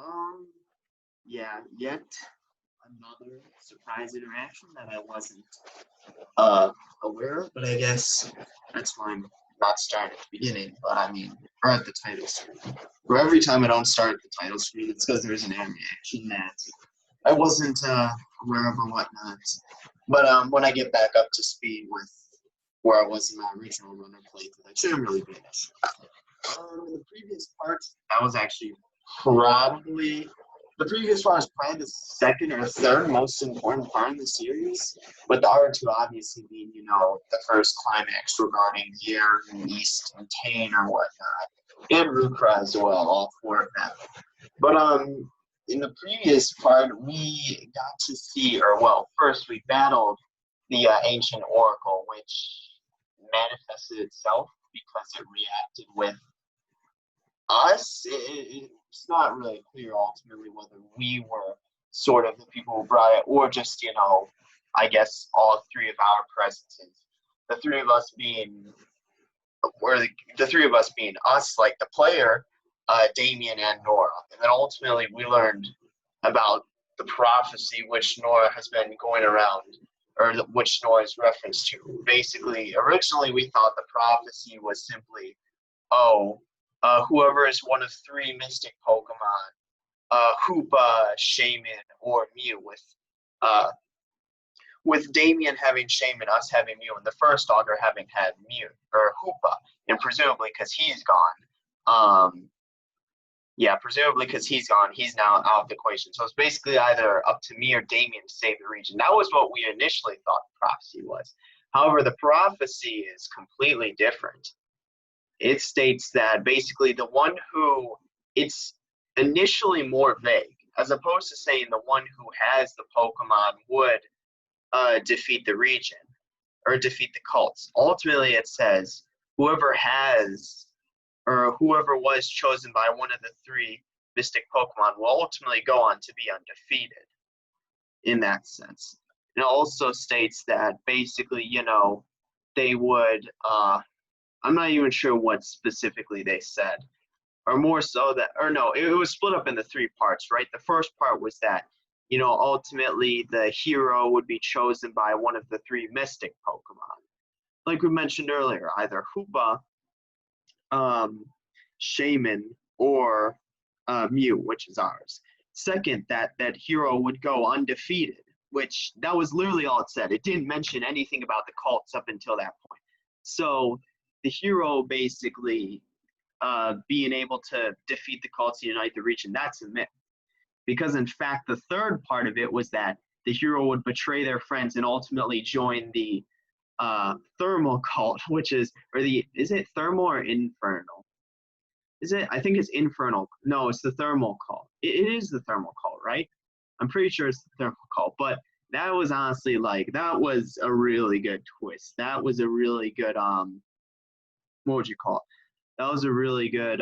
Um, yeah, yet another surprise interaction that I wasn't uh aware of, but I guess that's why I'm not starting at the beginning, but I mean, or at the title screen. Or every time I don't start at the title screen, it's because there's an interaction that I wasn't aware of or whatnot. But when I get back up to speed with where I was in my original runner playthrough, that shouldn't really be an issue. In the previous part, that was actually probably the previous part was probably the second or third most important part in the series, with the R2 obviously being, the first climax regarding Yer and East and Tane or whatnot, and Rukra as well, all four of them. But in the previous part, we got to see, or well, first we battled the ancient oracle, which manifested itself because it reacted with us. It's not really clear ultimately whether we were sort of the people who brought it, or just I guess all three of our presences, the three of us being, or the three of us being us, like the player, Damien and Nora, and then ultimately we learned about the prophecy which Nora has been going around, or which Nora is referenced to. Basically, originally we thought the prophecy was simply, whoever is one of three mystic Pokemon, Hoopa, Shaman, or Mew, with Damien having Shaman, us having Mew, and the first auger having had Mew, or Hoopa, and presumably because he's gone. Presumably because he's gone, he's now out of the equation. So it's basically either up to me or Damien to save the region. That was what we initially thought the prophecy was. However, the prophecy is completely different. It states that basically the one who, it's initially more vague, as opposed to saying the one who has the Pokemon would defeat the region or defeat the cults. Ultimately, it says whoever has, or whoever was chosen by one of the three mystic Pokemon will ultimately go on to be undefeated in that sense. It also states that basically, they would, I'm not even sure what specifically they said, or more so that, or no, it was split up into three parts, right? The first part was that, ultimately the hero would be chosen by one of the three mystic Pokemon. Like we mentioned earlier, either Hoopa, Shaman, or Mew, which is ours. Second, that hero would go undefeated, which that was literally all it said. It didn't mention anything about the cults up until that point. So the hero basically being able to defeat the cults and unite the region, that's a myth. Because in fact, the third part of it was that the hero would betray their friends and ultimately join the thermal cult, which is, is it thermal or infernal? Is it? I think it's infernal. No, it's the thermal cult. It is the thermal cult, right? I'm pretty sure it's the thermal cult, but that was honestly that was a really good twist. That was a really good, what would you call it? That was a really good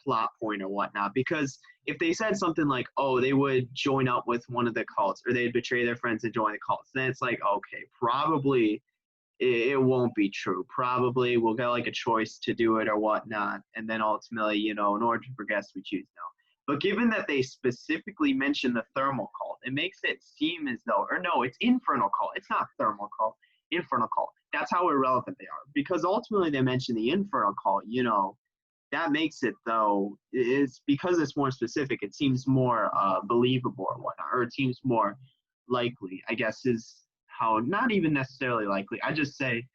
plot point or whatnot, because if they said something like, they would join up with one of the cults, or they'd betray their friends and join the cults, then it's like, okay, probably it won't be true. Probably we'll get a choice to do it or whatnot, and then ultimately, in order to progress, we choose no. But given that they specifically mentioned the thermal cult, it makes it seem as though, or no, it's infernal cult. It's not thermal cult, infernal cult. That's how irrelevant they are, because ultimately they mention the infernal cult. That makes it, though, is because it's more specific. It seems more believable or whatnot, or it seems more likely, I guess, is how, not even necessarily likely. I just say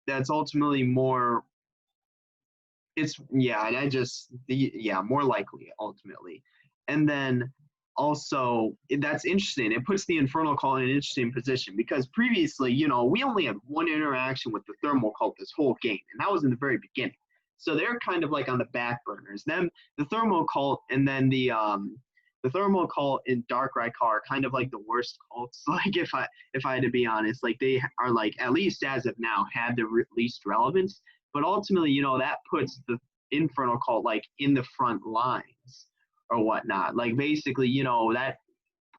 that's ultimately more. It's more likely ultimately, and then also that's interesting. It puts the infernal cult in an interesting position, because previously, we only had one interaction with the thermal cult this whole game, and that was in the very beginning. So they're kind of on the back burners. Then the thermal cult, and then the thermal cult and Darkrai cult are kind of the worst cults. If I had to be honest, they are at least as of now had the least relevance. But ultimately, that puts the infernal cult in the front lines or whatnot. Basically, that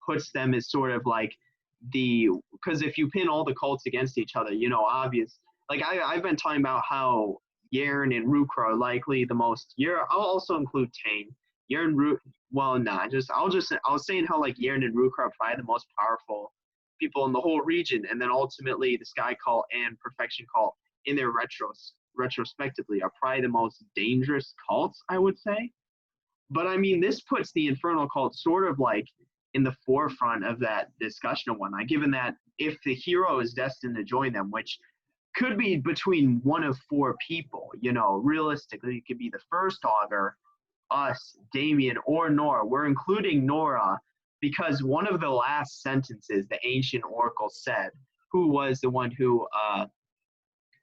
puts them as sort of because if you pin all the cults against each other, obvious. I've been talking about how Yern and Rukra are likely the most. I'll also include Tane, Well, nah, I was saying how like Yern and Ruka are probably the most powerful people in the whole region, and then ultimately the Sky Cult and Perfection Cult in their retrospectively are probably the most dangerous cults, I would say. But I mean, this puts the Infernal Cult sort of like in the forefront of that discussion and whatnot, given that if the hero is destined to join them, which could be between one of four people, you know, realistically, it could be the first augur, us, Damien, or Nora. We're including Nora because one of the last sentences the ancient oracle said, who was the one who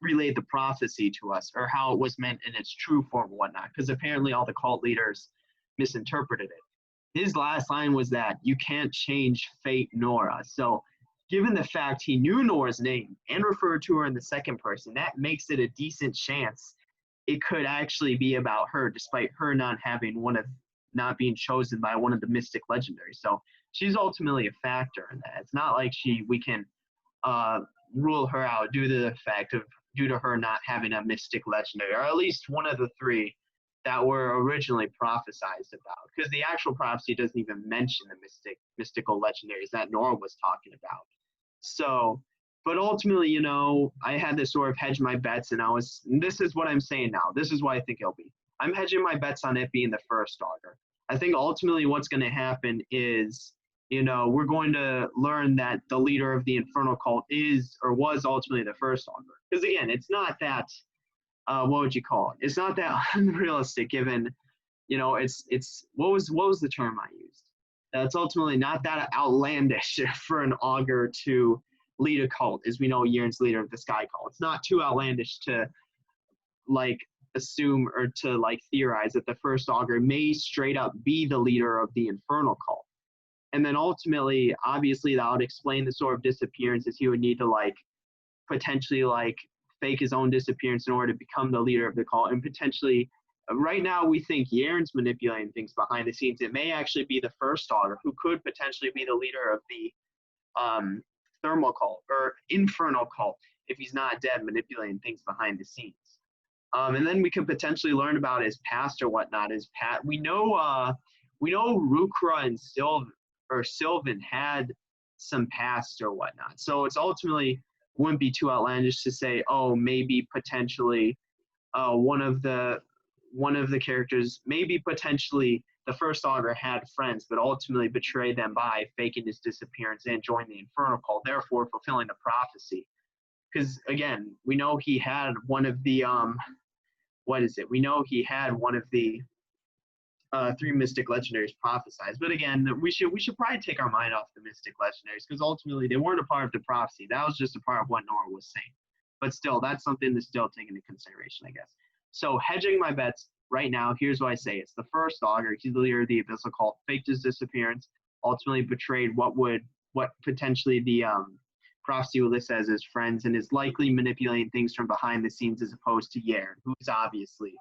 relayed the prophecy to us, or how it was meant in its true form and whatnot, because apparently all the cult leaders misinterpreted it. His last line was that you can't change fate, Nora. So given the fact he knew Nora's name and referred to her in the second person, that makes it a decent chance it could actually be about her, despite her not being chosen by one of the mystic legendaries. So she's ultimately a factor in that. It's not like we can rule her out due to her not having a mystic legendary, or at least one of the three that were originally prophesized about, because the actual prophecy doesn't even mention the mystical legendaries that Nora was talking about. So, but ultimately, you know, I had to sort of hedge my bets, and this is what I'm saying now. This is what I think it'll be. I'm hedging my bets on it being the first augur. I think ultimately what's going to happen is, you know, we're going to learn that the leader of the Infernal Cult is or was ultimately the first augur. Because again, it's not that, what would you call it? It's not that unrealistic given, you know, what was the term I used? It's ultimately not that outlandish for an augur to lead a cult, as we know Yern's leader of the Sky Cult. It's not too outlandish to like assume or to like theorize that the first augur may straight up be the leader of the Infernal Cult. And then ultimately, obviously, that would explain the sort of disappearances he would need to like potentially like fake his own disappearance in order to become the leader of the cult. And potentially, right now, we think Yern's manipulating things behind the scenes. It may actually be the first augur who could potentially be the leader of the thermal cult or infernal cult if he's not dead, manipulating things behind the scenes. And then we could potentially learn about his past or whatnot. We know Rukra and Sylvan had some past or whatnot. So it's ultimately wouldn't be too outlandish to say, oh, maybe potentially one of the characters, maybe potentially the first augur had friends, but ultimately betrayed them by faking his disappearance and joining the Infernal Cult, therefore fulfilling the prophecy. Because again, we know he had one of the We know he had one of the three mystic legendaries prophesized. But again, we should probably take our mind off the mystic legendaries, because ultimately they weren't a part of the prophecy. That was just a part of what Nora was saying. But still, that's something to still take into consideration, I guess. So hedging my bets right now, here's what I say. It's the first augur. He's the leader of the Abyssal Cult, faked his disappearance, ultimately betrayed what potentially the prophecy would list as his friends, and is likely manipulating things from behind the scenes as opposed to Yern, who's obviously,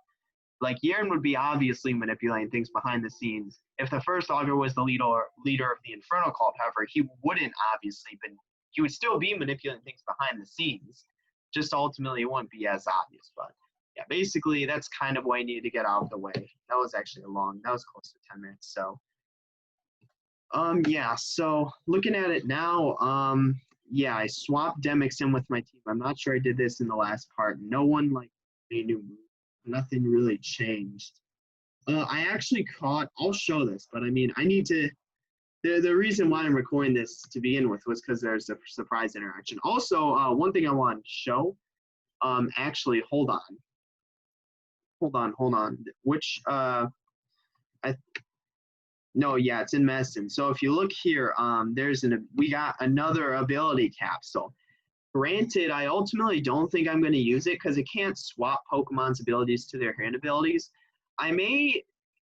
like Yern would be obviously manipulating things behind the scenes. If the first augur was the leader of the Infernal Cult, however, he would still be manipulating things behind the scenes. Just ultimately it wouldn't be as obvious. But yeah, basically that's kind of what I needed to get out of the way. That was actually that was close to 10 minutes. So yeah, so looking at it now, yeah, I swapped Demix in with my team. I'm not sure I did this in the last part. No one like a new move. Nothing really changed. I actually I'll show this, but I mean, I need to, the reason why I'm recording this to begin with was because there's a surprise interaction. Also, one thing I want to show, actually, hold on. Which, no, yeah, it's in medicine. So if you look here, we got another ability capsule. Granted, I ultimately don't think I'm going to use it because it can't swap Pokemon's abilities to their hand abilities.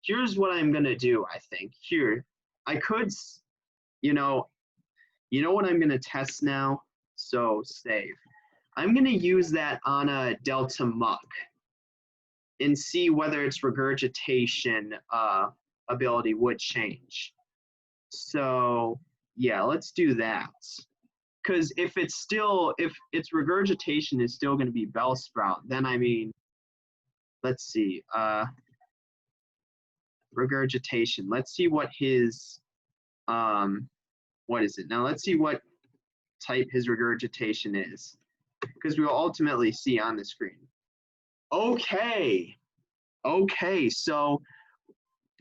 Here's what I'm going to do, I think. I could, you know what I'm going to test now? So save. I'm going to use that on a Delta Muck and see whether its regurgitation ability would change. So yeah, let's do that. Because if its regurgitation is still going to be Bellsprout, then I mean, let's see. regurgitation. Let's see what his, what is it? Now let's see what type his regurgitation is, because we will ultimately see on the screen. Okay, so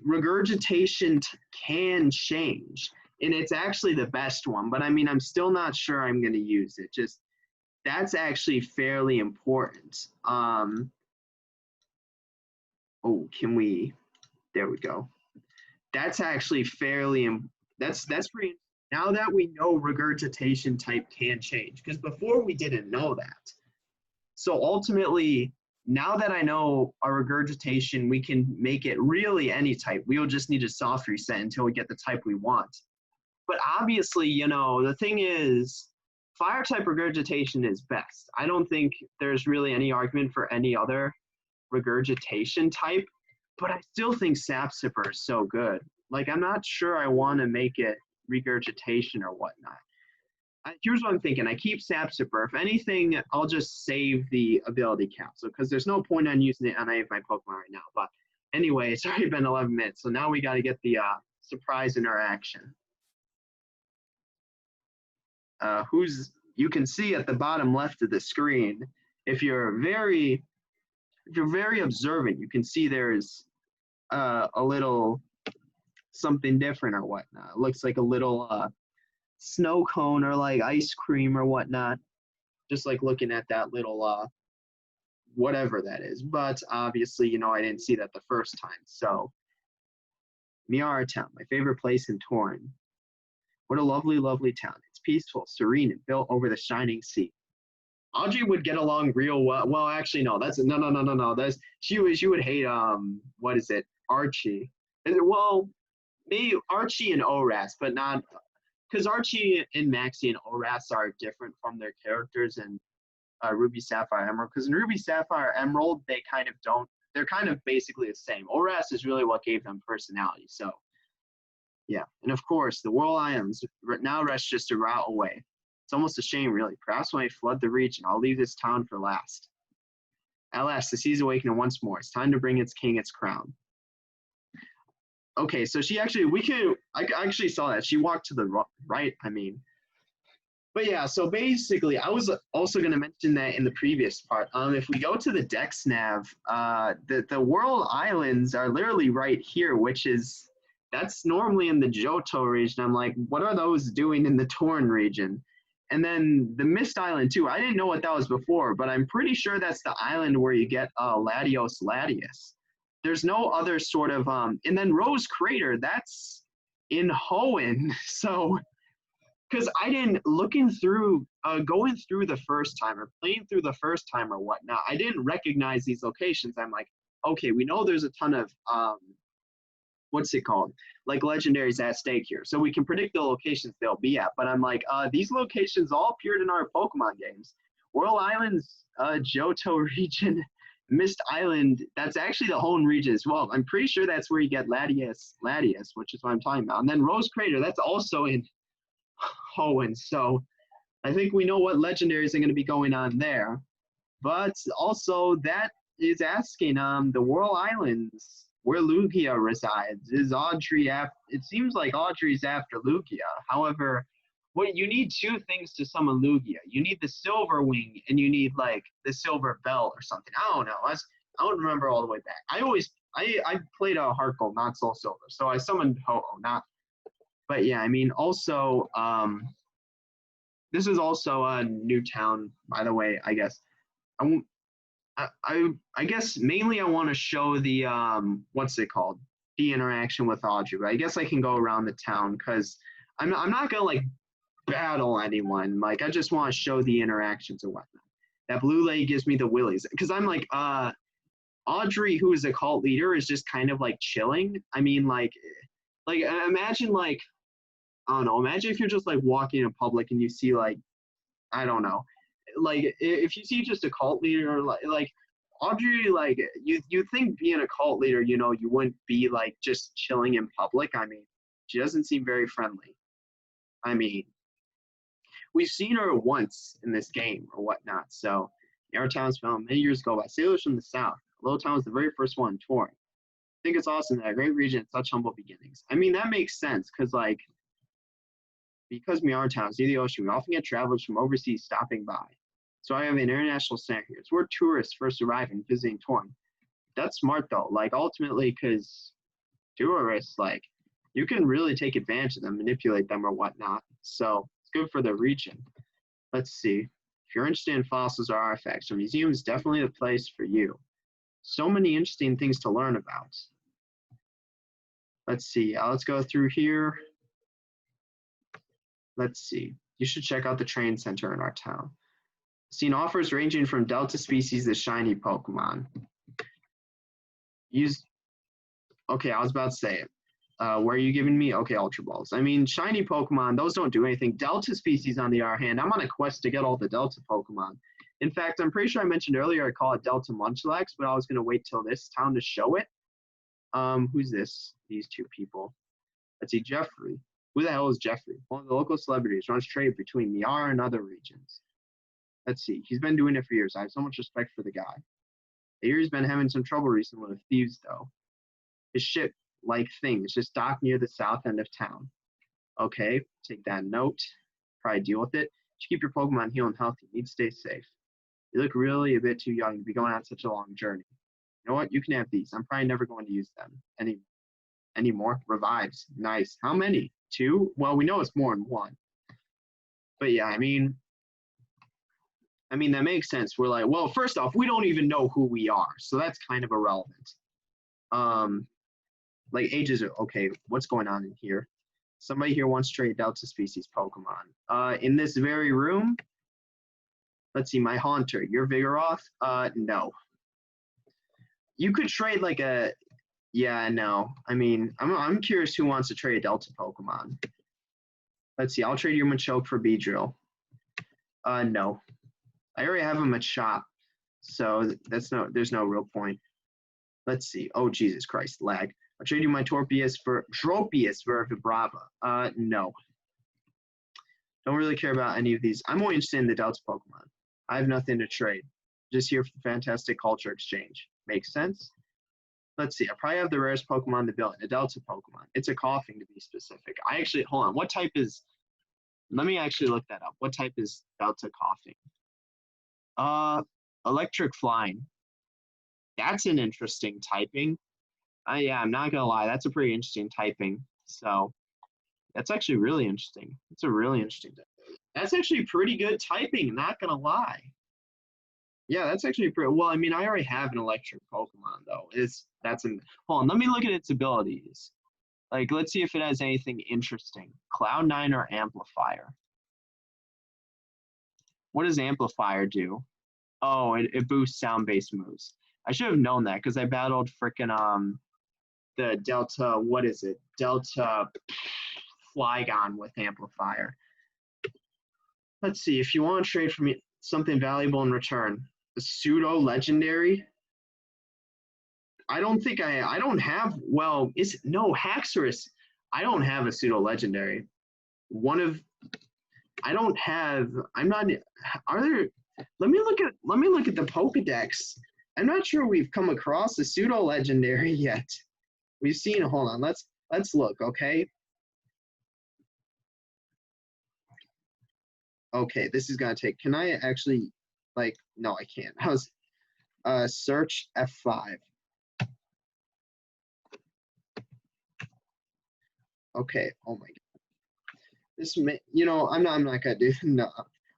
regurgitation can change, and it's actually the best one, but I mean, I'm still not sure I'm going to use it. Just, that's actually fairly important. Oh, can we, there we go. That's actually fairly, that's pretty, now that we know regurgitation type can change, because before we didn't know that. So ultimately, now that I know our regurgitation, we can make it really any type. We'll just need a soft reset until we get the type we want. But obviously, you know, the thing is, fire type regurgitation is best. I don't think there's really any argument for any other regurgitation type, but I still think sap sipper is so good. Like, I'm not sure I want to make it regurgitation or whatnot. Here's what I'm thinking. I keep sap sipper. If anything, I'll just save the ability capsule, because there's no point on using it on any of my Pokemon right now. But anyway, it's already been 11 minutes, so now we got to get the surprise interaction. You can see at the bottom left of the screen, if you're very observant, you can see there's a little something different or whatnot. It looks like a little snow cone or like ice cream or whatnot, just like looking at that little whatever that is. But obviously, you know, I didn't see that the first time. So Miara Town, my favorite place in Torren. What a lovely, lovely town. It's peaceful, serene, and built over the shining sea. Audrey would get along real well. Well, actually, no. That's no. That's she would hate what is it, Archie? Well, maybe Archie and Oras, but not, because Archie and Maxie and Oras are different from their characters in Ruby Sapphire Emerald. Because in Ruby Sapphire Emerald, they kind of don't. They're kind of basically the same. Oras is really what gave them personality. So. Yeah, and of course, the Whirl Islands now rest just a route away. It's almost a shame, really. Perhaps when I flood the region, I'll leave this town for last. At last, the sea's awakening once more. It's time to bring its king its crown. Okay, so she actually, I actually saw that. She walked to the right, I mean. But yeah, so basically, I was also going to mention that in the previous part. If we go to the Dex Nav, the Whirl Islands are literally right here, which is, that's normally in the Johto region. I'm like, what are those doing in the Torren region? And then the Mist Island too. I didn't know what that was before, but I'm pretty sure that's the island where you get Latios Latius. There's no other sort of, and then Rose Crater, that's in Hoenn. So, because I didn't, going through the first time or playing through the first time or whatnot, I didn't recognize these locations. I'm like, okay, we know there's a ton of, what's it called? Like legendaries at stake here. So we can predict the locations they'll be at. But I'm like, these locations all appeared in our Pokemon games. Whirl Islands, Johto region, Mist Island, that's actually the Hoenn region as well. I'm pretty sure that's where you get Latias, which is what I'm talking about. And then Rose Crater, that's also in Hoenn. So I think we know what legendaries are going to be going on there. But also that is asking the Whirl Islands, where Lugia resides. Is Audrey after? It seems like Audrey's after Lugia. However, you need two things to summon Lugia. You need the Silver Wing, and you need like the Silver Bell or something. I don't know. I don't remember all the way back. I played a Heart Gold, not Soul Silver, so I summoned Ho-Oh, not. But yeah, I mean, also, this is also a new town, by the way. I guess. I guess mainly I want to show the what's it called, the interaction with Audrey. But I guess I can go around the town because I'm not gonna like battle anyone. Like I just want to show the interactions and whatnot. That blue lady gives me the willies because I'm like Audrey, who is a cult leader, is just kind of like chilling. I mean like imagine like I don't know. Imagine if you're just like walking in public and you see like I don't know. Like if you see just a cult leader like Audrey, like you think being a cult leader, you know, you wouldn't be like just chilling in public. I mean, she doesn't seem very friendly. I mean, we've seen her once in this game or whatnot. So our town was found many years ago by sailors from the south. Little town was the very first one in Torren. think it's awesome that a great region and such humble beginnings. I mean, that makes sense because, like, because we are towns near the ocean, we often get travelers from overseas stopping by. So I have an international center here. It's where tourists first arrive and visiting touring. That's smart though. Like ultimately, because tourists, like, you can really take advantage of them, manipulate them or whatnot. So it's good for the region. Let's see. If you're interested in fossils or artifacts, a museum is definitely the place for you. So many interesting things to learn about. Let's see. Let's go through here. Let's see. You should check out the train center in our town. Seen offers ranging from Delta species to shiny Pokemon. Okay, I was about to say it. Where are you giving me? Okay, Ultra Balls. I mean, shiny Pokemon, those don't do anything. Delta species, on the other hand, I'm on a quest to get all the Delta Pokemon. In fact, I'm pretty sure I mentioned earlier I call it Delta Munchlax, but I was going to wait till this town to show it. Who's this? These two people. Let's see, Jeffrey. Who the hell is Jeffrey? One of the local celebrities, runs trade between Miara and other regions. Let's see, he's been doing it for years. I have so much respect for the guy. I hear he's been having some trouble recently with thieves, though. His ship-like thing is just docked near the south end of town. Okay, take that note. Probably deal with it. Just keep your Pokemon healed and healthy. You need to stay safe. You look really a bit too young to be going on such a long journey. You know what? You can have these. I'm probably never going to use them anymore. Revives. Nice. How many? 2? Well, we know it's more than 1. But yeah, I mean, that makes sense. We're like, well, first off, we don't even know who we are, so that's kind of irrelevant. Like ages are okay. What's going on in here? Somebody here wants to trade Delta species Pokemon. In this very room. Let's see, my Haunter. You're Vigoroth? No. You could trade like a. Yeah, no. I mean, I'm curious who wants to trade Delta Pokemon. Let's see. I'll trade your Machoke for Beedrill. No. I already have a Machop, so there's no real point. Let's see. Oh, Jesus Christ, lag. I'll trade you my Tropius for Vibrava. No. Don't really care about any of these. I'm more interested in the Delta Pokemon. I have nothing to trade. Just here for the fantastic culture exchange. Makes sense? Let's see. I probably have the rarest Pokemon in the building, a Delta Pokemon. It's a coughing to be specific. Hold on. What type is, let me actually look that up. What type is Delta coughing? Electric Flying. That's an interesting typing. Yeah, I'm not gonna lie. That's a pretty interesting typing. So that's actually really interesting. It's a really interesting typing. That's actually pretty good typing, not gonna lie. Yeah, that's actually pretty well. I mean, I already have an electric Pokemon though. Hold on, let me look at its abilities. Like, let's see if it has anything interesting. Cloud9 or Amplifier. What does Amplifier do? Oh, it boosts sound-based moves. I should have known that because I battled frickin' the Delta, what is it? Delta Flygon with Amplifier. Let's see, if you want to trade for me something valuable in return, a pseudo legendary. I don't have, well, Haxorus. I don't have a pseudo legendary. Let me look at the Pokedex. I'm not sure we've come across a pseudo legendary yet. We've seen, hold on, let's look, okay? Okay, this is gonna take, can I actually, like, no, I can't. Search F5. Okay, oh my God. This may, I'm not gonna do, no.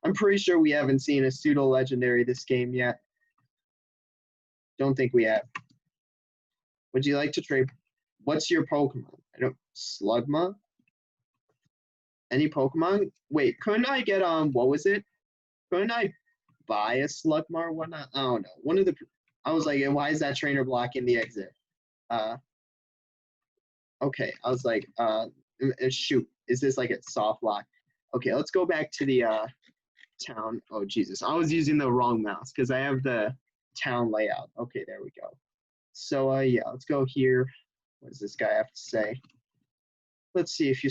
I'm pretty sure we haven't seen a pseudo legendary this game yet. Don't think we have. Would you like to trade? What's your Pokemon? Slugma? Any Pokemon? Wait, couldn't I get, what was it? Couldn't I buy a Slugma or whatnot? I don't know. I was like, why is that trainer blocking the exit? Okay, I was like, shoot, is this like a soft lock? Okay, let's go back to the, town. Oh, Jesus, I was using the wrong mouse because I have the town layout. Okay, there we go. So, yeah, let's go here. What does this guy have to say? Let's see, if you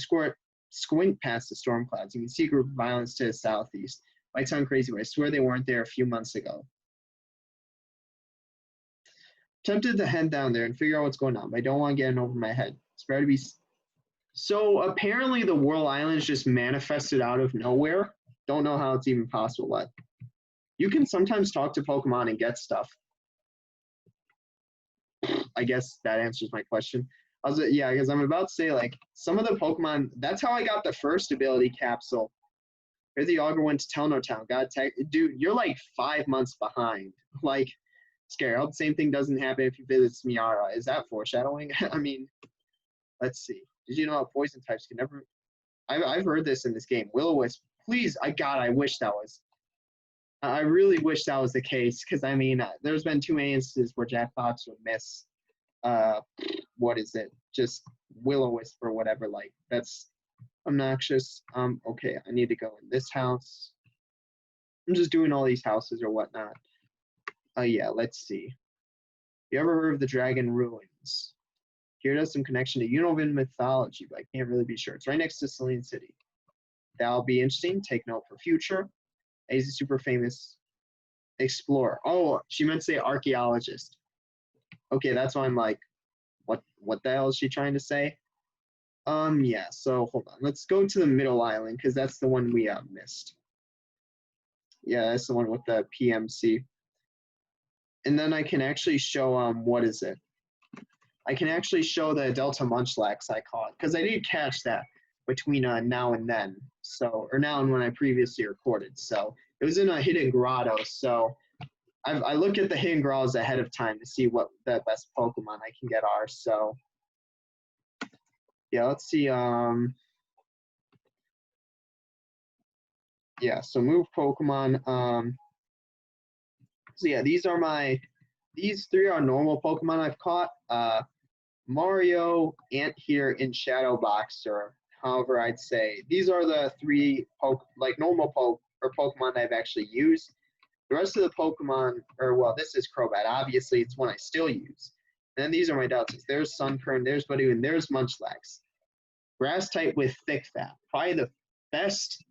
squint past the storm clouds, you can see a group of islands to the southeast. Might sound crazy, but I swear they weren't there a few months ago. Tempted to head down there and figure out what's going on, but I don't want to get in over my head. It's better to be. So apparently the Whirl Islands just manifested out of nowhere. Don't know how it's even possible, but you can sometimes talk to Pokemon and get stuff. I guess that answers my question. Yeah, because I'm about to say, like, some of the Pokemon, that's how I got the first ability capsule. Here the Augur went to Telno Town. Dude, you're like 5 months behind. Like, scary. I hope the same thing doesn't happen if you visit Miara. Is that foreshadowing? I mean, let's see. Did you know how poison types can never... I've heard this in this game. Will-O-Wisp, please, I wish that was... I really wish that was the case, because, I mean, there's been too many instances where Jack Fox would miss, what is it? Just Will-O-Wisp or whatever. Like, that's obnoxious. Okay, I need to go in this house. I'm just doing all these houses or whatnot. Yeah, let's see. You ever heard of the Dragon Ruins? Here it has some connection to Unova mythology, but I can't really be sure. It's right next to Celine City. That'll be interesting. Take note for future. He's a super famous explorer. Oh, she meant to say archaeologist. Okay, that's why I'm like, what the hell is she trying to say? Yeah, so hold on. Let's go to the middle island, because that's the one we missed. Yeah, that's the one with the PMC. And then I can actually show, what is it? I can actually show the Delta Munchlax I caught, because I did catch that between now and then. So, or now and when I previously recorded. So it was in a hidden grotto. So I look at the hidden grottos ahead of time to see what the best Pokemon I can get are. So yeah, let's see. Yeah, so move Pokemon. So yeah, these three are normal Pokemon I've caught. Mario, Anteater, and Shadow Boxer. However, I'd say these are the three normal Pokemon I've actually used. The rest of the Pokemon, this is Crobat. Obviously, it's one I still use. And then these are my Deltas. There's Sunkern, there's Budew, and there's Munchlax. Grass type with Thick Fat. Probably the best.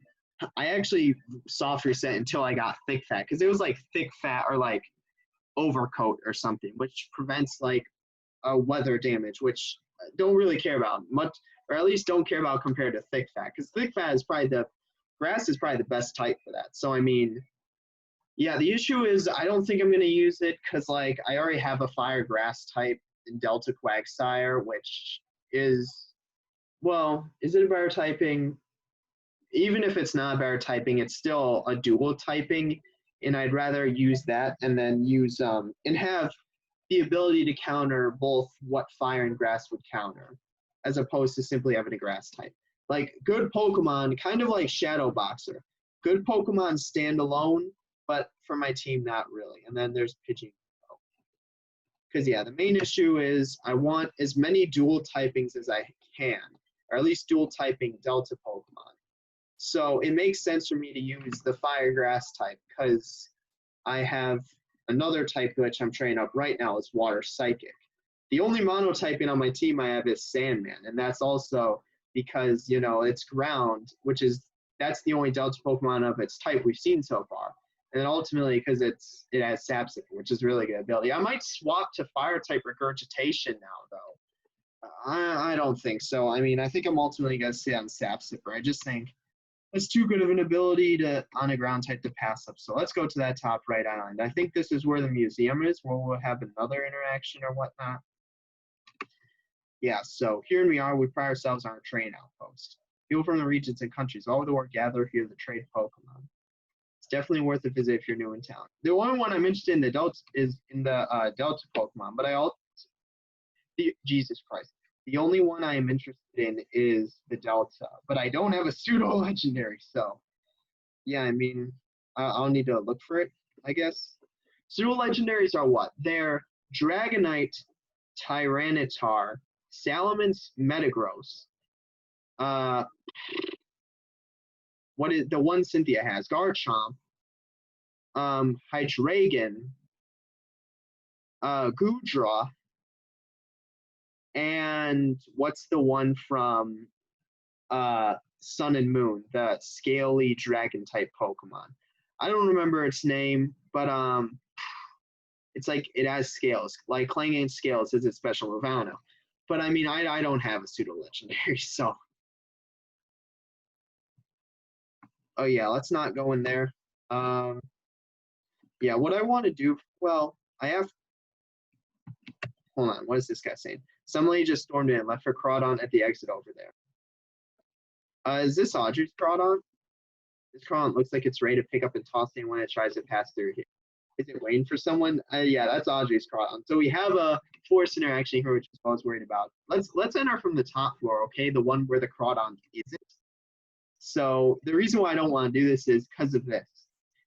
I actually soft reset until I got Thick Fat, because it was like Thick Fat or like Overcoat or something, which prevents like weather damage, which I don't really care about much, or at least don't care about compared to Thick Fat, because Thick Fat is Grass is probably the best type for that. So I mean, yeah, the issue is I don't think I'm going to use it, because like I already have a Fire Grass type in Delta Quagsire, which is, well, is it a better typing? Even if it's not a better typing, it's still a dual typing, and I'd rather use that and then use and have the ability to counter both what Fire and Grass would counter, as opposed to simply having a Grass type. Like, good Pokemon, kind of like Shadow Boxer. Good Pokemon stand alone, but for my team, not really. And then there's Pidgey. Because, yeah, the main issue is I want as many dual typings as I can, or at least dual typing Delta Pokemon. So it makes sense for me to use the Fire Grass type, because I have another type which I'm training up right now is Water Psychic. The only monotyping on my team I have is Sandman, and that's also because, you know, it's ground, that's the only Delta Pokemon of its type we've seen so far. And then ultimately, because it has Sap Sipper, which is a really good ability. I might swap to Fire type Regurgitation now, though. I don't think so. I mean, I think I'm ultimately going to stay on Sap Sipper. I just think it's too good of an ability on a ground type to pass up. So let's go to that top right island. I think this is where the museum is, where we'll have another interaction or whatnot. Yeah, so here we are. We pride ourselves on our train outpost. People from the regions and countries all over the world gather here to trade Pokemon. It's definitely worth a visit if you're new in town. The only one I'm interested in the Delta is in the Delta Pokemon, but Jesus Christ. The only one I am interested in is the Delta, but I don't have a pseudo legendary, so yeah, I mean, I'll need to look for it, I guess. Pseudo legendaries are what? They're Dragonite, Tyranitar, Salamence, Metagross. What is the one Cynthia has? Garchomp, Hydreigon, Goodra, and what's the one from Sun and Moon, the scaly dragon type Pokemon? I don't remember its name, but It's like it has scales. Like Clanging Scales is a special move. I don't know. But I mean, I don't have a pseudo legendary, so. Oh yeah, let's not go in there. Yeah, what I want to do, well, I have, hold on, what is this guy saying? Somebody just stormed in, left for Crawdon at the exit over there. Is this Audrey's Crawdon? This Crawdon looks like it's ready to pick up and toss in when it tries to pass through here. Is it waiting for someone? Yeah, that's Audrey's Crawdon. So we have a force interaction here, which is what I was worried about. Let's enter from the top floor, okay? The one where the Crawdon isn't. So the reason why I don't want to do this is because of this.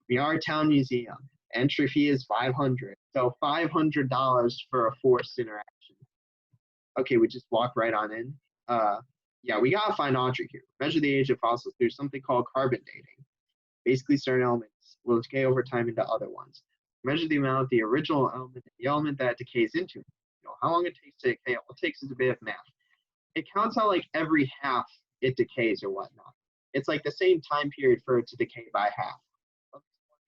We are a town museum. Entry fee is $500. So $500 for a forced interaction. Okay, we just walk right on in. Yeah, we gotta find Audrey here. Measure the age of fossils through something called carbon dating. Basically, certain elements will decay over time into other ones. Measure the amount of the original element and the element that it decays into. You know, how long it takes to decay. All it takes is a bit of math. It counts out like every half it decays or whatnot. It's like the same time period for it to decay by half.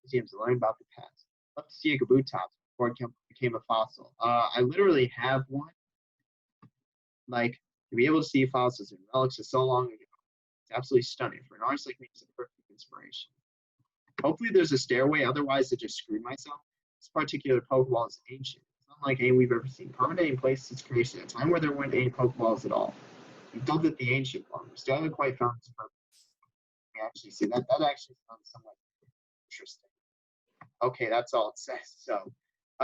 Museums learn about the past. Love to see a Kabutops before it became a fossil. I literally have one. Like, to be able to see fossils and relics is so long ago. It's absolutely stunning. For an artist like me, it's a perfect inspiration. Hopefully there's a stairway, otherwise I just screwed myself. This particular Pokeball is ancient. It's unlike any we've ever seen. Permanent in place since creation, at a time where there weren't any Pokeballs at all. We dubbed it the ancient one. We still haven't quite found its purpose. We actually see that actually sounds somewhat interesting. Okay, that's all it says. So,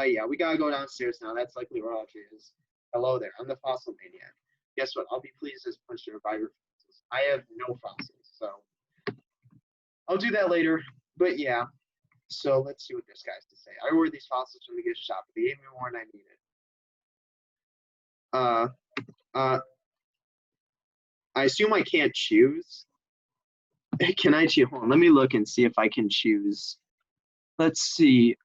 yeah, we gotta go downstairs now. That's likely where Audrey is. Hello there, I'm the fossil maniac. Guess what? I'll be pleased as punch to revive your fossils. I have no fossils, so I'll do that later. But yeah, so let's see what this guy has to say. I ordered these fossils from the gift shop, but they gave me more than I needed. I assume I can't choose. Can I choose? Hold on, let me look and see if I can choose. Let's see.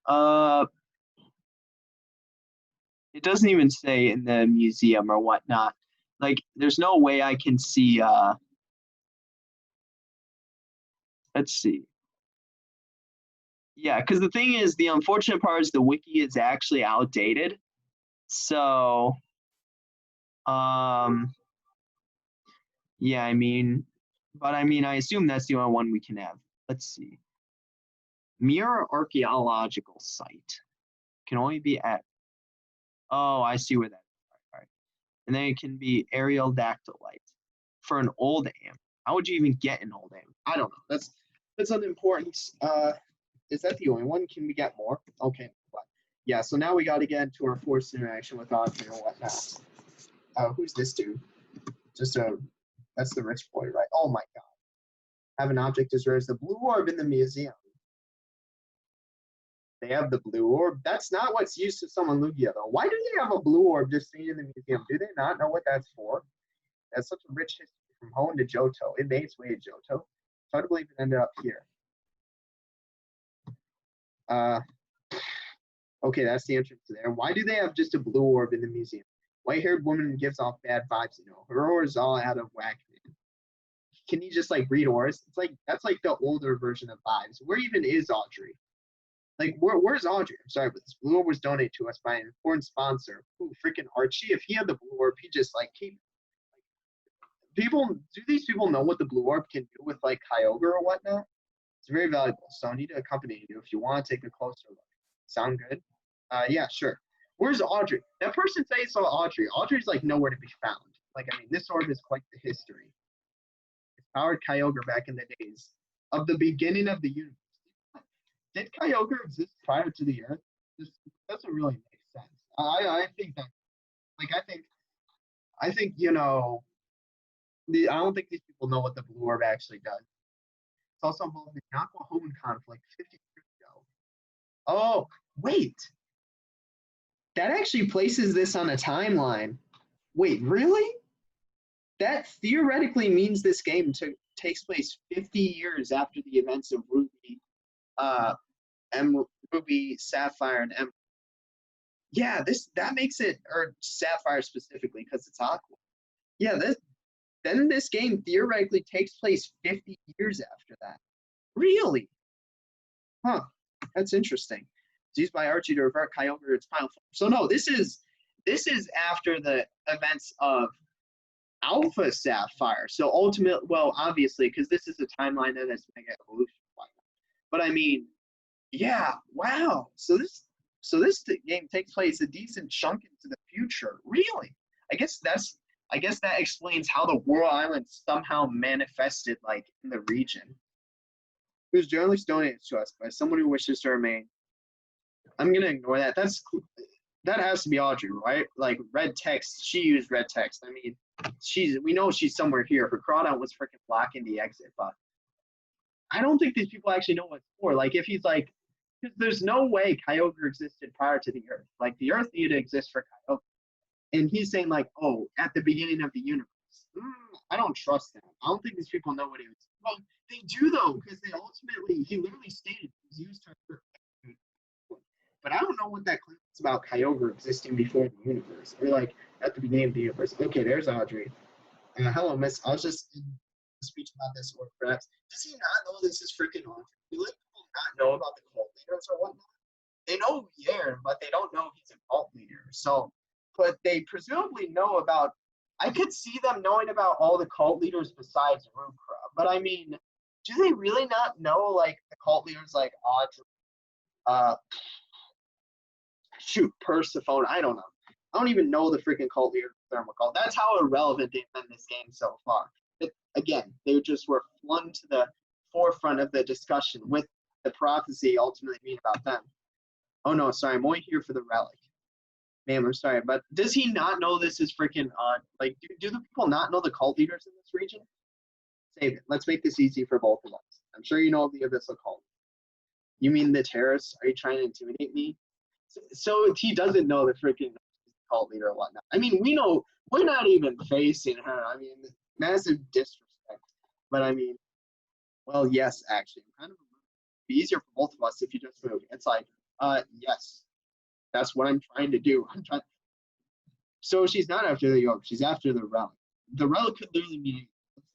It doesn't even say in the museum or whatnot. Like, there's no way I can see. Let's see. Yeah, because the thing is, the unfortunate part is the wiki is actually outdated. So, yeah, I mean, but I mean, I assume that's the only one we can have. Let's see. Mirror archaeological site can only be at. Oh, I see where that is. All right. And then it can be aerial dactylite for an old amp. How would you even get an old amp? I don't know. That's unimportant. Is that the only one? Can we get more? Okay. Yeah, so now we got to get into our forced interaction with Audrey or whatnot. Who's this dude? That's the rich boy, right? Oh my god. Have an object as rare as the blue orb in the museum. They have the blue orb. That's not what's used to summon Lugia, though. Why do they have a blue orb just sitting in the museum? Do they not know what that's for? That's such a rich history from Hoenn to Johto. It made its way to Johto. It's hard to believe it ended up here. Okay, that's the entrance to there. Why do they have just a blue orb in the museum? White-haired woman gives off bad vibes, you know. Her aura is all out of whack, man. Can you just like read auras? It's like that's like the older version of vibes. Where even is Audrey? Like where's Audrey? I'm sorry, but this blue orb was donated to us by an important sponsor. Ooh, freaking Archie. If he had the blue orb, he just like keep people. Do these people know what the blue orb can do with like Kyogre or whatnot? It's very valuable. So I need to accompany you if you want to take a closer look. Sound good? Yeah, sure. Where's Audrey? That person said he saw Audrey. Audrey's like nowhere to be found. Like, I mean, this orb is quite the history. It powered Kyogre back in the days of the beginning of the universe. Did Kyogre exist prior to the Earth? This doesn't really make sense. I think that, like, I think you know, I don't think these people know what the blue orb actually does. It's also involved in the Aqua Hoenn conflict 50 years ago. Oh, wait. That actually places this on a timeline. Wait, really? That theoretically means this game takes place 50 years after the events of Ruby, Sapphire, and Emerald. Yeah, that makes it, or Sapphire specifically, because it's Aqua. Yeah, then this game theoretically takes place 50 years after that. Really? Huh. That's interesting. It's used by Archie to revert Kyogre to its final form. So no, this is after the events of Alpha Sapphire. So ultimately, well, obviously, because this is a timeline that has Mega Evolution. But I mean, yeah, wow. So this game takes place a decent chunk into the future. Really? I guess that explains how the World Island somehow manifested like in the region. It was generally donated to us by someone who wishes to remain. I'm gonna ignore that. That has to be Audrey, right? Like red text. She used red text. I mean, we know she's somewhere here. Her Crawdon was freaking blocking the exit, but I don't think these people actually know what it's for. Like if he's like, because there's no way Kyogre existed prior to the Earth. Like the Earth needed to exist for Kyogre. And he's saying like, oh, at the beginning of the universe. I don't trust that. I don't think these people know what he was. Well, they do though, because he literally stated he was used to. But I don't know what that claim is about Kyogre existing before the universe. Or like at the beginning of the universe. Okay, there's Audrey. Hello, Miss. I was just in a speech about this, or perhaps does he not know this is freaking Audrey? Do people not know about the cult leaders or whatnot? They know Yair, but they don't know he's a cult leader. So, but they presumably know about. I could see them knowing about all the cult leaders besides Rukra. But I mean, do they really not know like the cult leaders like Audrey? Shoot, Persephone. I don't know. I don't even know the freaking cult leader Thermocult. That's how irrelevant they've been in this game so far. Again, they just were flung to the forefront of the discussion with the prophecy ultimately being about them. Oh no, sorry, I'm only here for the relic. Ma'am, I'm sorry, but does he not know this is freaking like do the people not know the cult leaders in this region? Save it. Let's make this easy for both of us. I'm sure you know the Abyssal cult. You mean the terrorists? Are you trying to intimidate me? So he doesn't know the freaking cult leader or whatnot. I mean, we know we're not even facing her. I mean, massive disrespect. But I mean, well, yes, actually, kind of be easier for both of us if you just move. It's like, yes, that's what I'm trying to do. I'm trying. So she's not after the yoke. She's after the relic. The relic could literally mean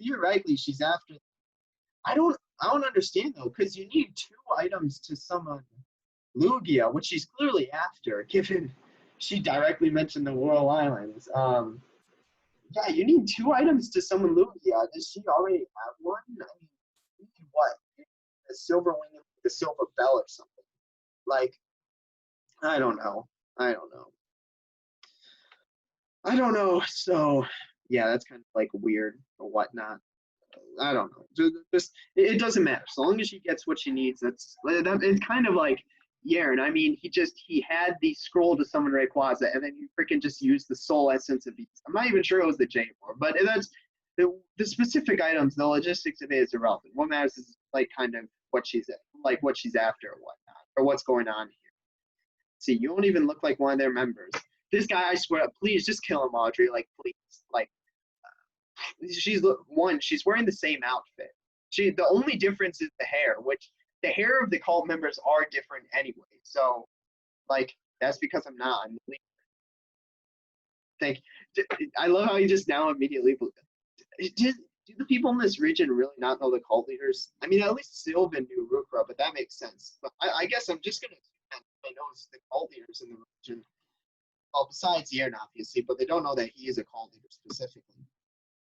theoretically she's after. I don't understand though, because you need 2 items to summon Lugia, which she's clearly after, given she directly mentioned the World Islands. Yeah, you need 2 items to summon Lugia. Does she already have one? I mean, you need what? A silver wing, the silver bell or something. Like, I don't know. So, yeah, that's kind of like weird or whatnot. I don't know. Just it doesn't matter. So long as she gets what she needs, it's kind of like Yair. I mean, he had the scroll to summon Rayquaza, and then you freaking just used the soul essence of Beast. I'm not even sure it was the J4, but that's the specific items. The logistics of it is irrelevant. What matters is like kind of what she's after or whatnot, or what's going on here. See, you don't even look like one of their members. This guy, I swear, please just kill him, Audrey. Like, please, like. She's wearing the same outfit. The only difference is the hair, which the hair of the cult members are different anyway. So, like, that's because I'm not. I'm the leader. I love how he just now immediately. Do the people in this region really not know the cult leaders? I mean, at least Sylvan knew Rukra, but that makes sense. But I guess I'm just gonna assume they know the cult leaders in the region. Well, besides Yair, obviously, but they don't know that he is a cult leader specifically.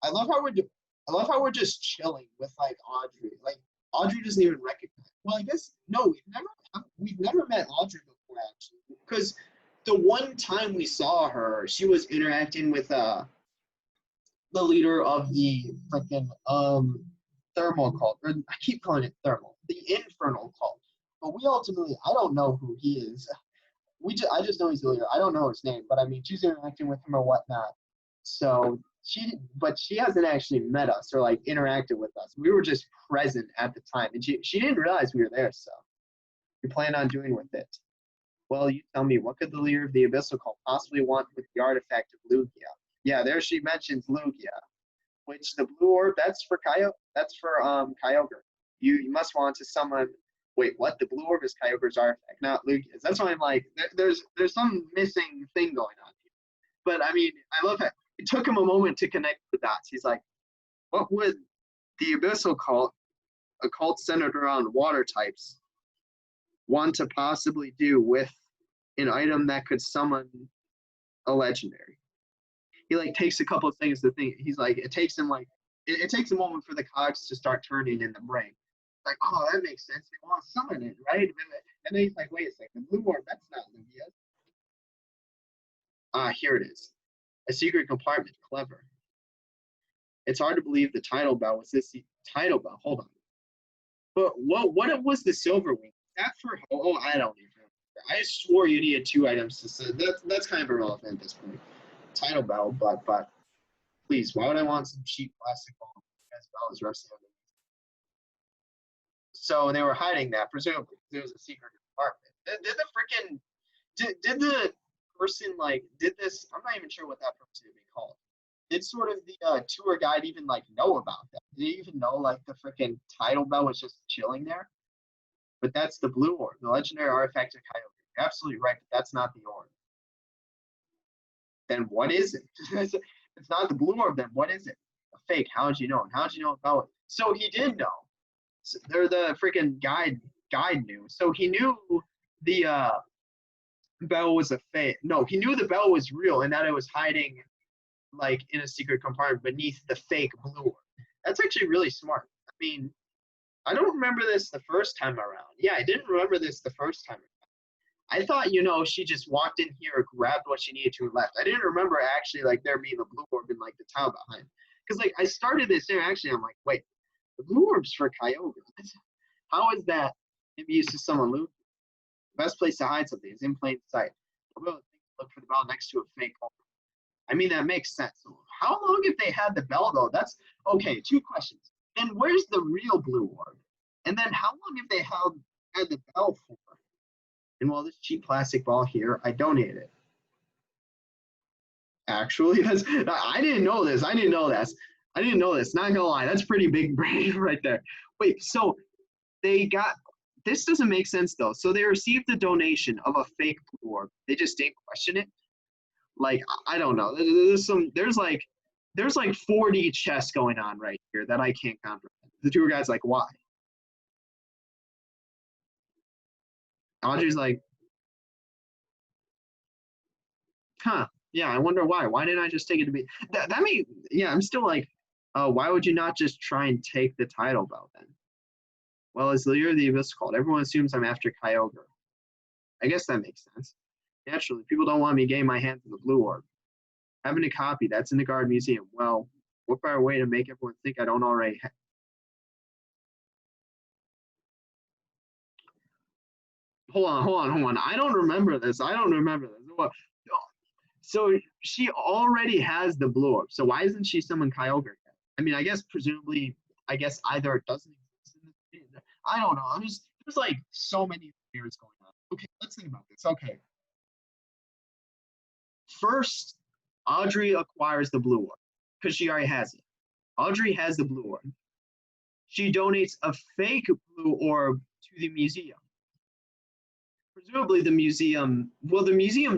I love how we're just chilling with like Audrey. Like Audrey doesn't even recognize. Well, I guess no, we've never met Audrey before actually, because the one time we saw her, she was interacting with the leader of the freaking thermal cult. Or I keep calling it thermal, the infernal cult. But we ultimately, I don't know who he is. I just know he's the leader. I don't know his name, but I mean, she's interacting with him or whatnot. So she hasn't actually met us or like interacted with us. We were just present at the time, and she didn't realize we were there. So we plan on doing with it. Well, you tell me, what could the leader of the Abyssal Cult possibly want with the artifact of Lugia? Yeah, there she mentions Lugia, which the blue orb, that's for Kyogre. You must want to summon. Wait, what? The blue orb is Kyogre's artifact, not Lugia's. That's why I'm like, there's some missing thing going on here. But I mean, I love it. It took him a moment to connect the dots. He's like, what would the Abyssal Cult, a cult centered around water types, want to possibly do with an item that could summon a legendary? He like takes a couple of things to think. He's like, it takes him a moment for the cogs to start turning in the brain. Like, oh, that makes sense. They want to summon it, right? And then he's like, wait a second, blue orb, that's not Lugia's. Here it is. A secret compartment. Clever. It's hard to believe the title bell was this title bell. Hold on. But what was the silver wing? That for I don't even remember. I swore you needed 2 items to say that's kind of irrelevant at this point. Title bell, but please, why would I want some cheap plastic ball as well as resting on the So they were hiding that, presumably, because it was a secret compartment. Did the person, like, did this, I'm not even sure what that person would be called. Did sort of the tour guide even, like, know about that? Did he even know, like, the freaking title bell was just chilling there? But that's the blue orb, the legendary artifact of Kyogre. You're absolutely right, but that's not the orb. Then what is it? It's not the blue orb, then what is it? A fake. How did you know? And how did you know about it? So he did know. So the freaking guide knew. So he knew the bell was a fake. No, he knew the bell was real and that it was hiding like in a secret compartment beneath the fake blue orb. That's actually really smart. I mean, I don't remember this the first time around. Yeah, I didn't remember this the first time around. I thought, she just walked in here, grabbed what she needed to, and left. I didn't remember actually like there being a blue orb in like the tile behind. Because like I started this interaction, I'm like, wait, the blue orb's for Kyogre. How is that maybe used to someone loot? The best place to hide something is in plain sight. Look for the bell next to a fake orb. I mean, that makes sense. So how long if they had the bell though? That's okay. 2 questions. Then where's the real blue orb? And then how long if they had the bell for? And well, this cheap plastic ball here, I donated it. Actually, I didn't know this. I didn't know this. Not gonna lie, that's pretty big brain right there. Wait, so they got this doesn't make sense though. So they received the donation of a fake blue orb. They just didn't question it. Like I don't know. There's like 4D chess going on right here that I can't comprehend. The tour guide's like, why? Audrey's like, huh, yeah, I wonder why. Why didn't I just take it to be that yeah, I'm still like, why would you not just try and take the title belt then? Well, as the year of the Abyss called, everyone assumes I'm after Kyogre. I guess that makes sense. Naturally, people don't want me getting my hands on the blue orb. Having a copy, that's in the Guard Museum. Well, what better way to make everyone think I don't already have? Hold on. I don't remember this. So she already has the blue orb. So why isn't she summoned Kyogre yet? I mean, I guess presumably, either it doesn't exist in this game. I don't know. There's like so many theories going on. Okay, let's think about this. Okay. First, Audrey acquires the blue orb because she already has it. Audrey has the blue orb. She donates a fake blue orb to the museum. Presumably the museum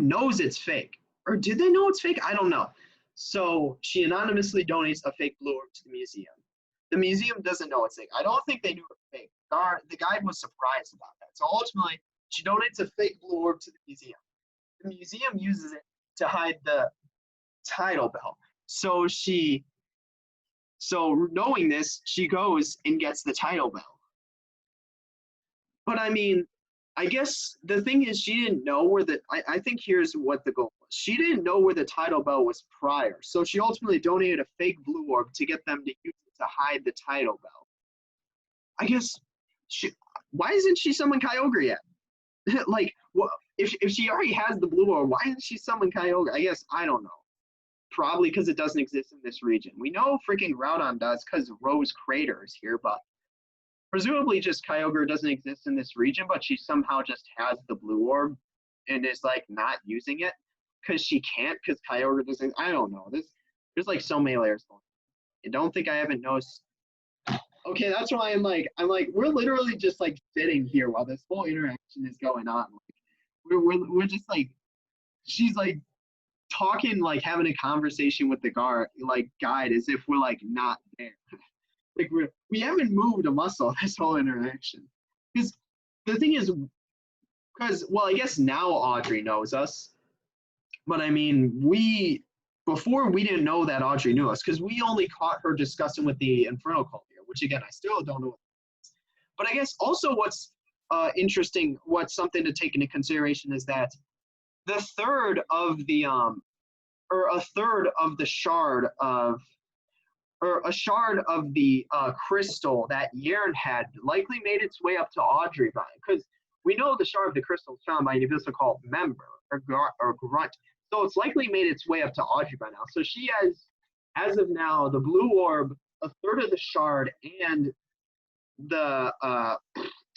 knows it's fake. Or did they know it's fake? I don't know. So she anonymously donates a fake blue orb to the museum. The museum doesn't know it's fake. I don't think they knew it was fake. The guide was surprised about that. So ultimately, she donates a fake blue orb to the museum. The museum uses it to hide the title bell. So knowing this, she goes and gets the title bell. But I mean, I guess the thing is she didn't know where I think here's what the goal was. She didn't know where the title bell was prior. So she ultimately donated a fake blue orb to get them to use it to hide the title bell. I guess why isn't she summoned Kyogre yet? Like, if she already has the blue orb, why isn't she summoned Kyogre? I guess, I don't know. Probably because it doesn't exist in this region. We know freaking Groudon does because Rose Crater is here, but presumably just Kyogre doesn't exist in this region, but she somehow just has the blue orb and is like not using it because she can't because Kyogre doesn't. I don't know. There's like so many layers going on. I don't think I haven't noticed. Okay, that's why I'm like we're literally just like sitting here while this whole interaction is going on. Like, we're just like she's like talking, like having a conversation with the guide as if we're like not there. Like we haven't moved a muscle this whole interaction. Because the thing is, because, well, I guess now Audrey knows us, but I mean, before we didn't know that Audrey knew us because we only caught her discussing with the Infernal Cult here, which again, I still don't know what it is. But I guess also what's interesting, what's something to take into consideration is that the third of the, or a third of the shard of, or a shard of the crystal that Yern had likely made its way up to Audrey by, because we know the shard of the crystal is found by an Abyssal Cult member or grunt, so it's likely made its way up to Audrey by now. So she has, as of now, the blue orb, a third of the shard, and the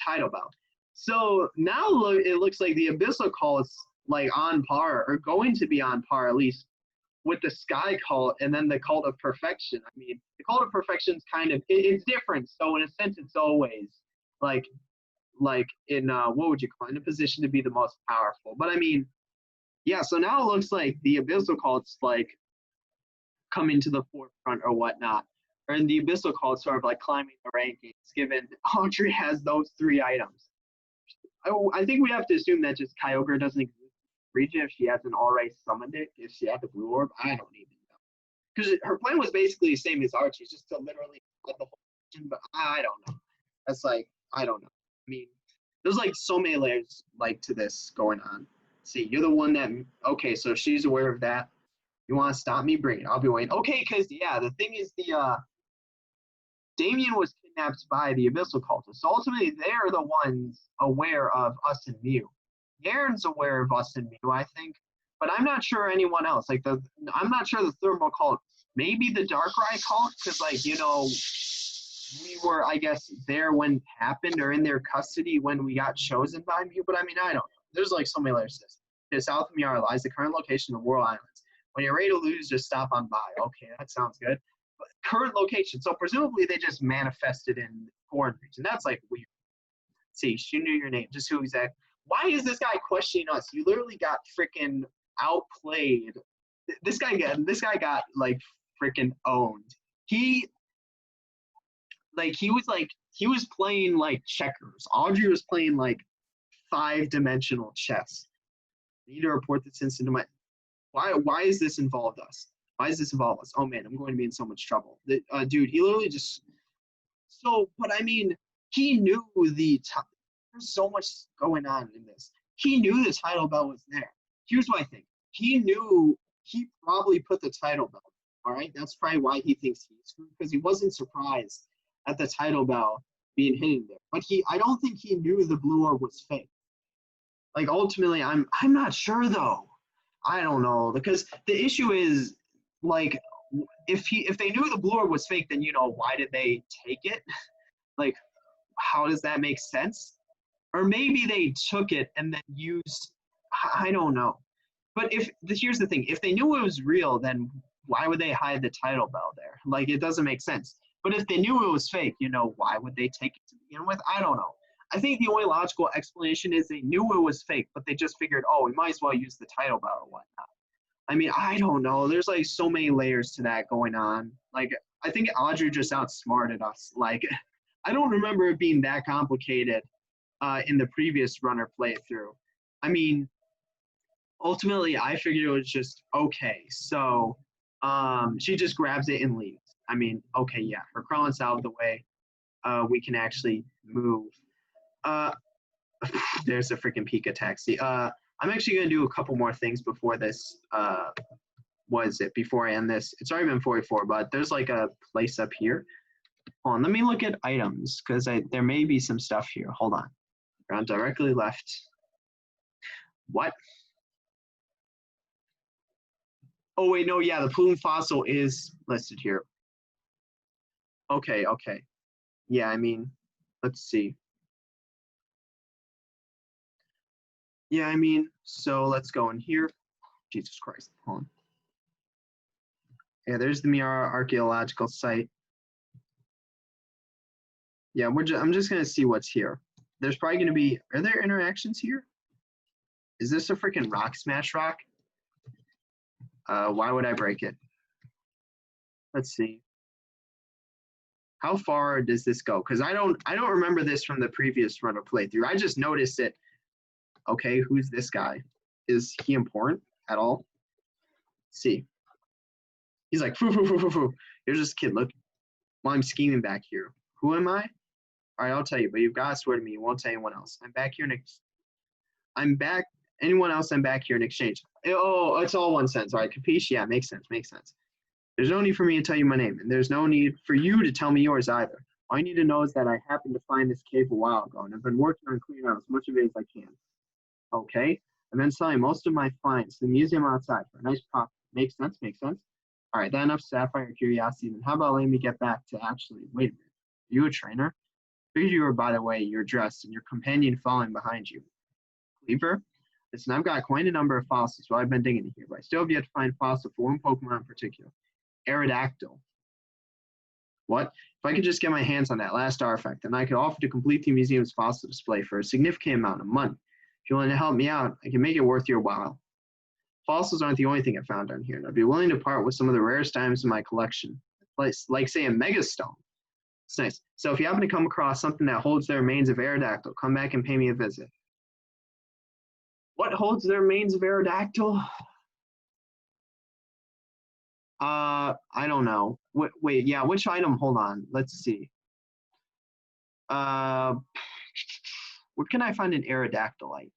title belt. So now it looks like the Abyssal Cult is like on par, or going to be on par at least, with the Sky Cult and then the Cult of Perfection. I mean, the Cult of Perfection is kind of, it's different. So in a sense, it's always like in, what would you call it, in a position to be the most powerful. But I mean, yeah, so now it looks like the Abyssal Cult's like coming to the forefront or whatnot. Or in the Abyssal Cult sort of like climbing the rankings, given Audrey has those 3 items. I think we have to assume that just Kyogre doesn't exist in the region if she hasn't already summoned it, if she had the blue orb. I don't even know. Because her plan was basically the same as Archie's, just to literally get the whole region, but I don't know. That's like, I don't know. I mean, there's like so many layers like to this going on. See, you're the one that, okay, so she's aware of that. You want to stop me? Bring it. I'll be waiting. Okay, because, yeah, the thing is Damien was kidnapped by the Abyssal Cultists. So ultimately, they're the ones aware of us and Mew. Yern's aware of us and Mew, I think, but I'm not sure anyone else. Like, I'm not sure the Thermal Cult, maybe the Darkrai Cult, because, like, you know, we were, I guess, there when it happened, or in their custody when we got chosen by Mew, but I mean, I don't know. There's like so many layers to this. To the south of Miara lies the current location of the World Islands. When you're ready to lose, just stop on by. Okay, that sounds good. But current location, so presumably they just manifested in foreign region. That's like weird. See, she knew your name, just who exactly. Why is this guy questioning us? You literally got freaking outplayed. This guy got like freaking owned. He was playing like checkers. Audrey was playing like 5-dimensional chess. I need to report this incident to my. Why is this involved us? Why does this involve us? Oh man, I'm going to be in so much trouble. Dude, he literally just. So, but I mean, he knew there's so much going on in this. He knew the title belt was there. Here's what I think. He probably put the title belt. All right, that's probably why he thinks he's screwed, because he wasn't surprised at the title belt being hidden there. But I don't think he knew the blue orb was fake. Like ultimately, I'm not sure though. I don't know, because the issue is like if they knew the blue orb was fake, then why did they take it? Like, how does that make sense? Or maybe they took it and then used. I don't know. But here's the thing: if they knew it was real, then why would they hide the title bell there? Like, it doesn't make sense. But if they knew it was fake, why would they take it to begin with? I don't know. I think the only logical explanation is they knew it was fake, but they just figured, oh, we might as well use the title bell or whatnot. I mean, I don't know. There's like so many layers to that going on. Like, I think Audrey just outsmarted us. Like, I don't remember it being that complicated in the previous runner playthrough. I mean, ultimately, I figured it was just, okay, so she just grabs it and leaves. I mean, okay, yeah, her crawling's out of the way. We can actually move. There's a freaking Pika taxi. I'm actually going to do a couple more things before this. Before I end this? It's already been 44, but there's like a place up here. Hold on, let me look at items, because there may be some stuff here. Hold on. Ground directly left. What? Oh, wait, no, yeah, the plume fossil is listed here. Okay. Yeah, I mean, let's see. Yeah, I mean, so let's go in here. Jesus Christ, hold on. Yeah, there's the Miara archaeological site. Yeah, I'm just gonna see what's here. There's probably gonna be, are there interactions here? Is this a freaking rock smash rock? Why would I break it? Let's see. How far does this go? Because I don't remember this from the previous runner playthrough. I just noticed it. Okay, who's this guy? Is he important at all? Let's see. He's like, foo, foo, foo, foo, foo. Here's this kid. Look, while I'm scheming back here. Who am I? All right, I'll tell you, but you've got to swear to me you won't tell anyone else. I'm back here next. I'm back. Anyone else, I'm back here in exchange. Oh, it's all one sentence. All right, capiche? Yeah, makes sense, makes sense. There's no need for me to tell you my name, and there's no need for you to tell me yours either. All you need to know is that I happened to find this cave a while ago, and I've been working on cleaning out as much of it as I can. Okay? I've been selling most of my finds to the museum outside for a nice profit. Makes sense, makes sense. All right, that enough sapphire curiosity. Then how about letting me get back to actually, wait a minute. Are you a trainer? Figured you were, by the way, you're dressed and your companion following behind you. Cleaver? Listen, I've got quite a number of fossils, so I've been digging here, but I still have yet to find a fossil for one Pokemon in particular. Aerodactyl. What? If I could just get my hands on that last artifact, then I could offer to complete the museum's fossil display for a significant amount of money. If you're willing to help me out, I can make it worth your while. Fossils aren't the only thing I found down here, and I'd be willing to part with some of the rarest items in my collection, like say, a Megastone. It's nice. So if you happen to come across something that holds the remains of Aerodactyl, come back and pay me a visit. What holds the remains of Aerodactyl? I don't know. Wait, yeah, which item? Hold on. Let's see. Where can I find an Aerodactylite?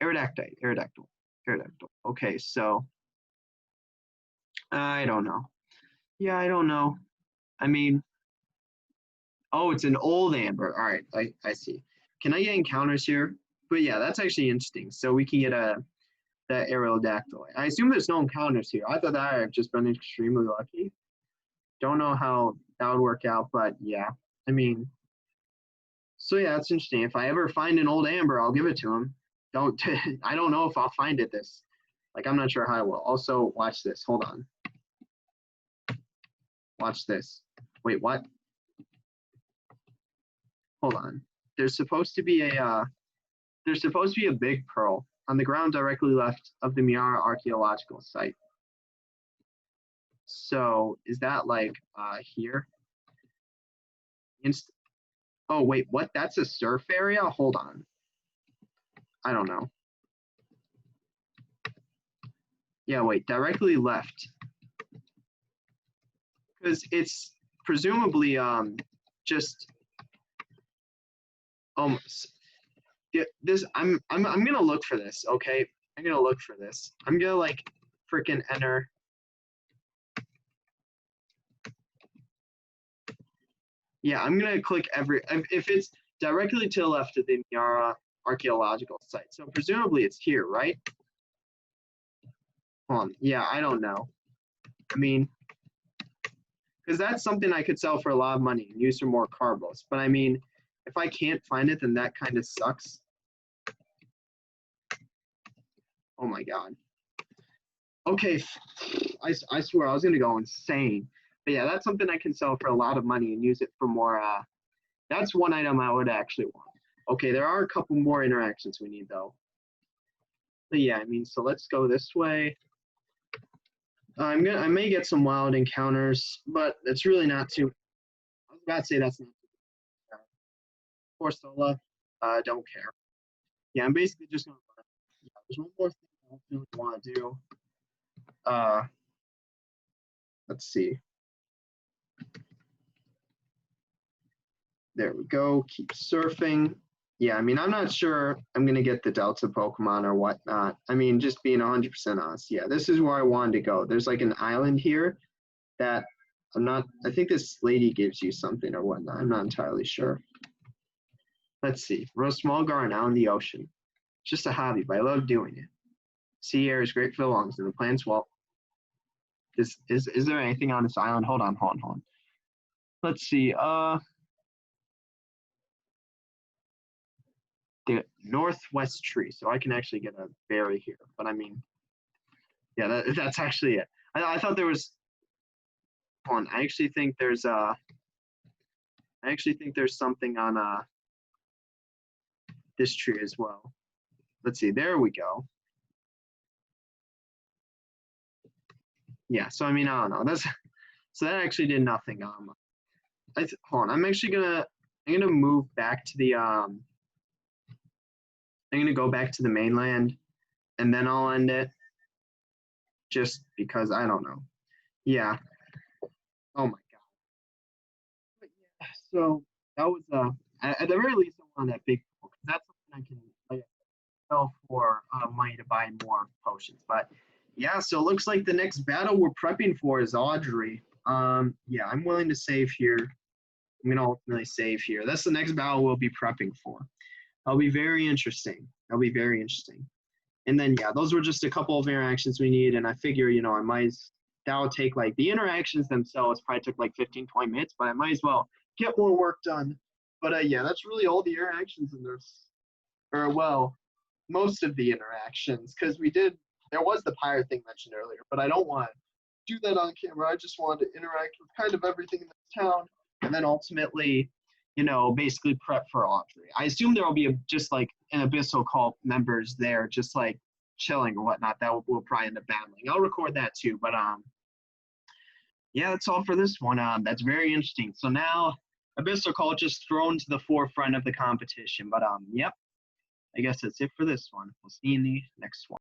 Aerodactyl. Okay, so I don't know. Yeah, I don't know. I mean, oh, it's an old amber. All right, I see. Can I get encounters here? But yeah, that's actually interesting. So we can get that Aerodactyl. I assume there's no encounters here. I thought that I've just been extremely lucky. Don't know how that would work out, but yeah. I mean, so yeah, that's interesting. If I ever find an old amber, I'll give it to him. I don't know if I'll find it this. Like, I'm not sure how I will. Also, watch this. Hold on. Watch this. Wait, what? Hold on. There's supposed to be a big pearl on the ground directly left of the Miara archaeological site. So is that like here? Oh wait, what? That's a surf area? Hold on. I don't know. Yeah, wait, directly left. Because it's presumably just this I'm gonna look for this, okay? I'm gonna look for this. I'm gonna like freaking enter. Yeah, I'm gonna click if it's directly to the left of the Miara archaeological site. So presumably it's here, right? Hold on. Yeah, I don't know. I mean, because that's something I could sell for a lot of money and use for more carbos. But I mean, if I can't find it, then that kind of sucks. Oh my god. Okay, I swear I was gonna go insane. But yeah, that's something I can sell for a lot of money and use it for more. That's one item I would actually want. Okay, there are a couple more interactions we need though. But yeah, I mean, so let's go this way. I may get some wild encounters, but it's really not too. I was about to say that's not too bad. Corsola, don't care. Yeah, I'm basically just gonna. Yeah, there's one more thing I really want to do. Let's see. There we go. Keep surfing. Yeah, I mean, I'm not sure I'm going to get the Delta Pokemon or whatnot. I mean, just being 100% honest. Yeah, this is where I wanted to go. There's like an island here that I think this lady gives you something or whatnot. I'm not entirely sure. Let's see. We're a small garden out in the ocean. It's just a hobby, but I love doing it. Sea air is great for the lungs, and the plants, well, is there anything on this island? Hold on. Let's see. The northwest tree, so I can actually get a berry here. But I mean, yeah, that's actually it. I thought there was one. I actually think there's something on this tree as well. Let's see. There we go. Yeah. So I mean, I don't know. So that actually did nothing. Hold on. I'm gonna move back to the I'm gonna go back to the mainland, and then I'll end it. Just because I don't know. Yeah. Oh my god. But yeah. So that was at the very least I want that big pool because that's something I can like sell for money to buy more potions. But yeah, so it looks like the next battle we're prepping for is Audrey. Yeah, I'm willing to save here. I'm gonna ultimately save here. That's the next battle we'll be prepping for. That'll be very interesting. That'll be very interesting. And then yeah, those were just a couple of interactions we need. And I figure, you know, that would take like the interactions themselves probably took like 15, 20 minutes, but I might as well get more work done. But yeah, that's really all the interactions in this. Or well, most of the interactions, because there was the pirate thing mentioned earlier, but I don't want to do that on camera. I just wanted to interact with kind of everything in this town, and then ultimately, you know, basically prep for Audrey. I assume there will be just like an Abyssal Cult members there, just like chilling or whatnot. That we'll probably end up battling. I'll record that too, but yeah, that's all for this one. That's very interesting. So now Abyssal Cult just thrown to the forefront of the competition, but yep. I guess that's it for this one. We'll see you in the next one.